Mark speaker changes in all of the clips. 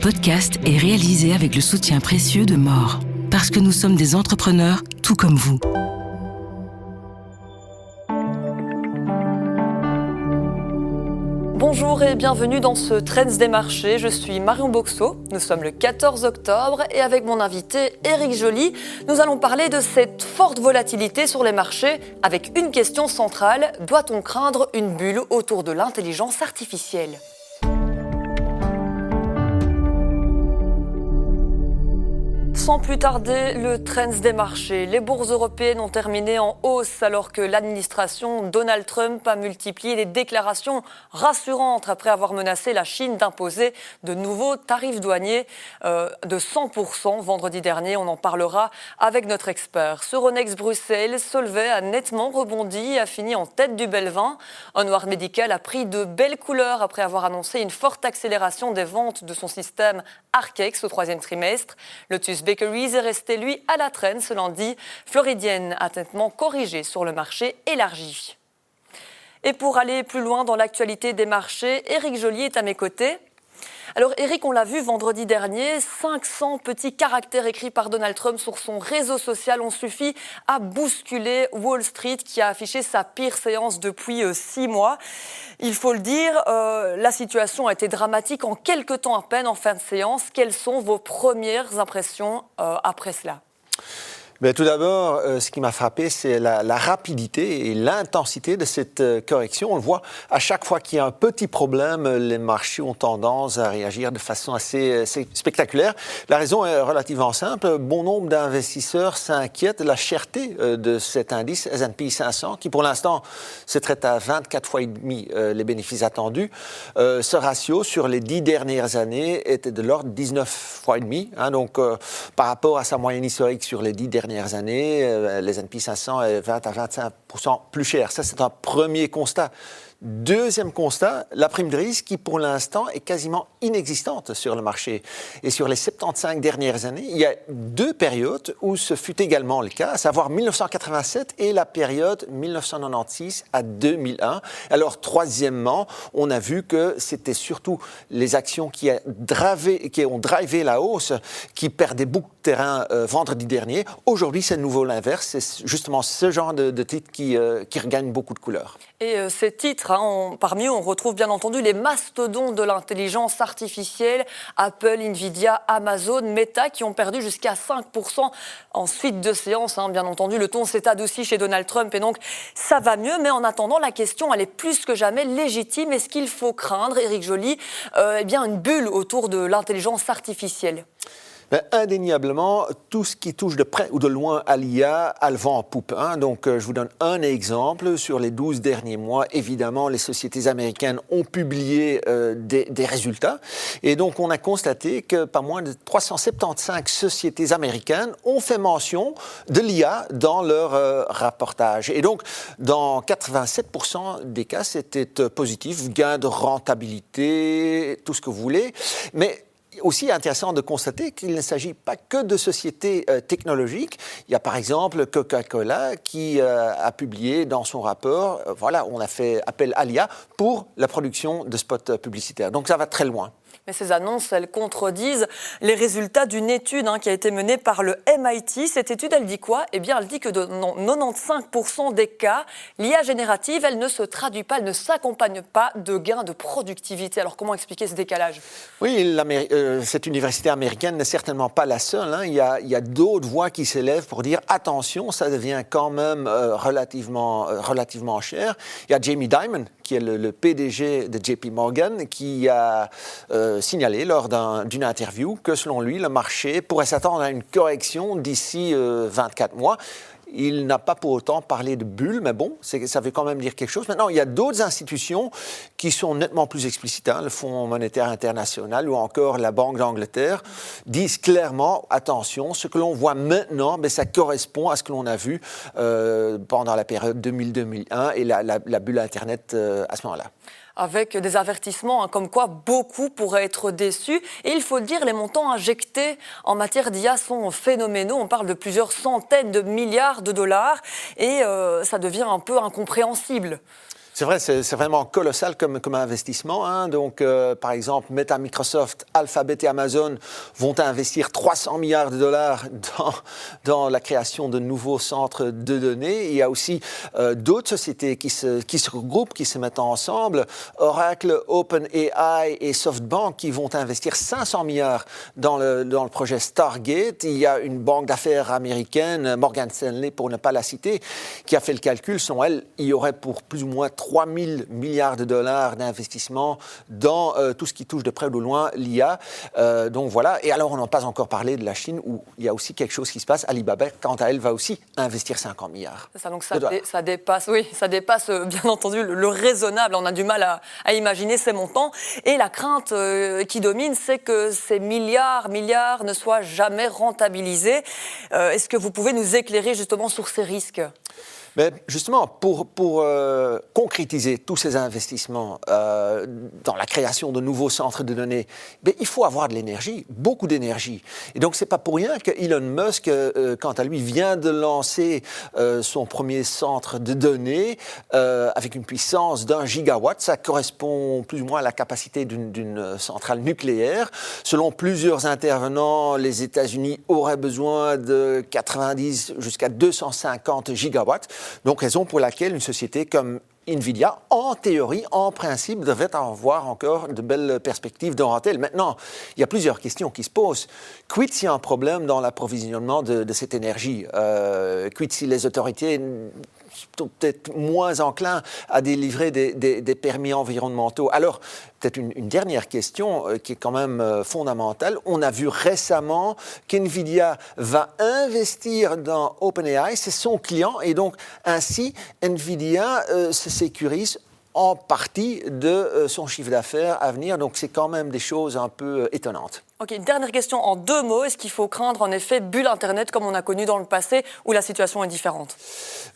Speaker 1: podcast est réalisé avec le soutien précieux de More. Parce que nous sommes des entrepreneurs tout comme vous.
Speaker 2: Bonjour et bienvenue dans ce Trends des marchés. Je suis Marion Boxo. Nous sommes le 14 octobre et avec mon invité Éric Joly, nous allons parler de cette forte volatilité sur les marchés avec une question centrale. Doit-on craindre une bulle autour de l'intelligence artificielle ? Sans plus tarder, le trend des marchés. Les bourses européennes ont terminé en hausse alors que l'administration Donald Trump a multiplié les déclarations rassurantes après avoir menacé la Chine d'imposer de nouveaux tarifs douaniers de 100% vendredi dernier. On en parlera avec notre expert. Sur Euronext Bruxelles, Solvay a nettement rebondi et a fini en tête du bel vin. Onward Medical a pris de belles couleurs après avoir annoncé une forte accélération des ventes de son système Arcex au troisième trimestre. Lotus Bakeries est resté, lui, à la traîne ce lundi. Floridienne a nettement corrigé sur le marché élargi. Et pour aller plus loin dans l'actualité des marchés, Éric Joly est à mes côtés. Alors Éric, on l'a vu vendredi dernier, 500 petits caractères écrits par Donald Trump sur son réseau social ont suffi à bousculer Wall Street qui a affiché sa pire séance depuis 6 mois. Il faut le dire, la situation a été dramatique en quelques temps à peine en fin de séance. Quelles sont vos premières impressions après cela ?
Speaker 3: Mais tout d'abord, ce qui m'a frappé, c'est la rapidité et l'intensité de cette correction. On le voit, à chaque fois qu'il y a un petit problème, les marchés ont tendance à réagir de façon assez spectaculaire. La raison est relativement simple. Bon nombre d'investisseurs s'inquiètent de la cherté de cet indice S&P 500, qui pour l'instant se traite à 24 fois et demi les bénéfices attendus. Ce ratio, sur les 10 dernières années, était de l'ordre de 19 fois et demi. Donc, par rapport à sa moyenne historique sur les 10 dernières années, les S&P 500 est 20 à 25% plus cher. Ça, c'est un premier constat. Deuxième constat, la prime de risque qui, pour l'instant, est quasiment inexistante sur le marché. Et sur les 75 dernières années, il y a 2 périodes où ce fut également le cas, à savoir 1987 et la période 1996 à 2001. Alors, troisièmement, on a vu que c'était surtout les actions qui ont drivé la hausse, qui perdaient beaucoup de terrain vendredi dernier. Aujourd'hui, c'est de nouveau l'inverse. C'est justement ce genre de titres qui regagnent beaucoup de couleurs.
Speaker 2: Et ces titres, parmi eux, on retrouve bien entendu les mastodontes de l'intelligence artificielle, Apple, Nvidia, Amazon, Meta, qui ont perdu jusqu'à 5% en suite de séance. Bien entendu, le ton s'est adouci chez Donald Trump et donc ça va mieux. Mais en attendant, la question, elle est plus que jamais légitime. Est-ce qu'il faut craindre, Éric Joly, une bulle autour de l'intelligence artificielle ?
Speaker 3: Indéniablement, tout ce qui touche de près ou de loin à l'IA a le vent en poupe. Donc, je vous donne un exemple. Sur les 12 derniers mois, évidemment, les sociétés américaines ont publié des résultats. Et donc, on a constaté que pas moins de 375 sociétés américaines ont fait mention de l'IA dans leur rapportage. Et donc, dans 87% des cas, c'était positif, gain de rentabilité, tout ce que vous voulez. Mais aussi intéressant de constater qu'il ne s'agit pas que de sociétés technologiques. Il y a par exemple Coca-Cola qui a publié dans son rapport, on a fait appel à l'IA pour la production de spots publicitaires. Donc ça va très loin.
Speaker 2: Mais ces annonces, elles contredisent les résultats d'une étude qui a été menée par le MIT. Cette étude, elle dit quoi ? Elle dit que dans 95% des cas, l'IA générative, elle ne se traduit pas, elle ne s'accompagne pas de gains de productivité. Alors comment expliquer ce décalage ?
Speaker 3: Oui, cette université américaine n'est certainement pas la seule. Il y a d'autres voix qui s'élèvent pour dire attention, ça devient quand même relativement cher. Il y a Jamie Dimon, qui est le PDG de JP Morgan, qui a signalé lors d'une interview que selon lui, le marché pourrait s'attendre à une correction d'ici 24 mois. Il n'a pas pour autant parlé de bulle, mais bon, ça veut quand même dire quelque chose. Maintenant, il y a d'autres institutions qui sont nettement plus explicites. Le Fonds monétaire international ou encore la Banque d'Angleterre disent clairement, attention, ce que l'on voit maintenant, ça correspond à ce que l'on a vu pendant la période 2000-2001 et la bulle Internet à ce moment-là.
Speaker 2: Avec des avertissements comme quoi beaucoup pourraient être déçus. Et il faut le dire, les montants injectés en matière d'IA sont phénoménaux. On parle de plusieurs centaines de milliards de dollars et ça devient un peu incompréhensible.
Speaker 3: C'est vrai, c'est vraiment colossal comme investissement. Hein. Donc, par exemple, Meta, Microsoft, Alphabet et Amazon vont investir 300 milliards de dollars dans la création de nouveaux centres de données. Il y a aussi d'autres sociétés qui se regroupent, qui se mettent ensemble. Oracle, OpenAI et SoftBank qui vont investir 500 milliards dans le projet Stargate. Il y a une banque d'affaires américaine, Morgan Stanley pour ne pas la citer, qui a fait le calcul. Selon elle, il y aurait pour plus ou moins 3 000 milliards de dollars d'investissement dans tout ce qui touche de près ou de loin l'IA. Donc voilà. Et alors, on n'a pas encore parlé de la Chine où il y a aussi quelque chose qui se passe. Alibaba, quant à elle, va aussi investir 50 milliards.
Speaker 2: C'est ça, donc ça dépasse bien entendu le raisonnable. On a du mal à imaginer ces montants. Et la crainte qui domine, c'est que ces milliards ne soient jamais rentabilisés. Est-ce que vous pouvez nous éclairer justement sur ces risques ?
Speaker 3: Mais justement, pour concrétiser tous ces investissements dans la création de nouveaux centres de données, il faut avoir de l'énergie, beaucoup d'énergie. Et donc, ce n'est pas pour rien que Elon Musk, quant à lui, vient de lancer son premier centre de données avec une puissance d'1 gigawatt. Ça correspond plus ou moins à la capacité d'une centrale nucléaire. Selon plusieurs intervenants, les États-Unis auraient besoin de 90 jusqu'à 250 gigawatts. Donc, raison pour laquelle une société comme Nvidia, en théorie, en principe, devrait avoir encore de belles perspectives de rentelle. Maintenant, il y a plusieurs questions qui se posent. Quid s'il y a un problème dans l'approvisionnement de cette énergie? Quid si les autorités sont peut-être moins enclins à délivrer des permis environnementaux? Alors, peut-être une dernière question qui est quand même fondamentale. On a vu récemment qu'NVIDIA va investir dans OpenAI, c'est son client, et donc ainsi, NVIDIA se sécurise en partie de son chiffre d'affaires à venir. Donc, c'est quand même des choses un peu étonnantes.
Speaker 2: Ok, une dernière question en 2 mots. Est-ce qu'il faut craindre en effet bulle Internet comme on a connu dans le passé où la situation est différente?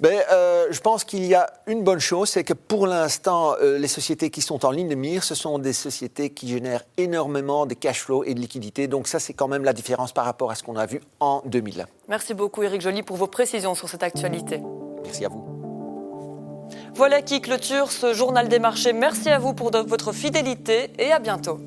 Speaker 3: Je pense qu'il y a une bonne chose, c'est que pour l'instant, les sociétés qui sont en ligne de mire, ce sont des sociétés qui génèrent énormément de cash flow et de liquidités. Donc ça, c'est quand même la différence par rapport à ce qu'on a vu en 2000.
Speaker 2: Merci beaucoup Éric Joly pour vos précisions sur cette actualité.
Speaker 3: Merci à vous.
Speaker 2: Voilà qui clôture ce journal des marchés. Merci à vous pour votre fidélité et à bientôt.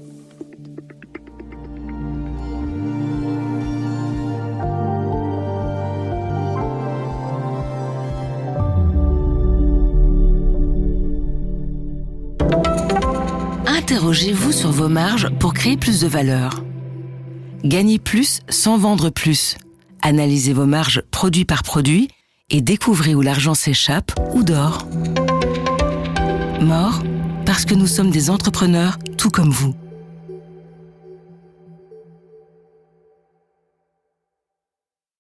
Speaker 1: Interrogez-vous sur vos marges pour créer plus de valeur. Gagnez plus sans vendre plus. Analysez vos marges produit par produit et découvrez où l'argent s'échappe ou dort. Mort, parce que nous sommes des entrepreneurs tout comme vous.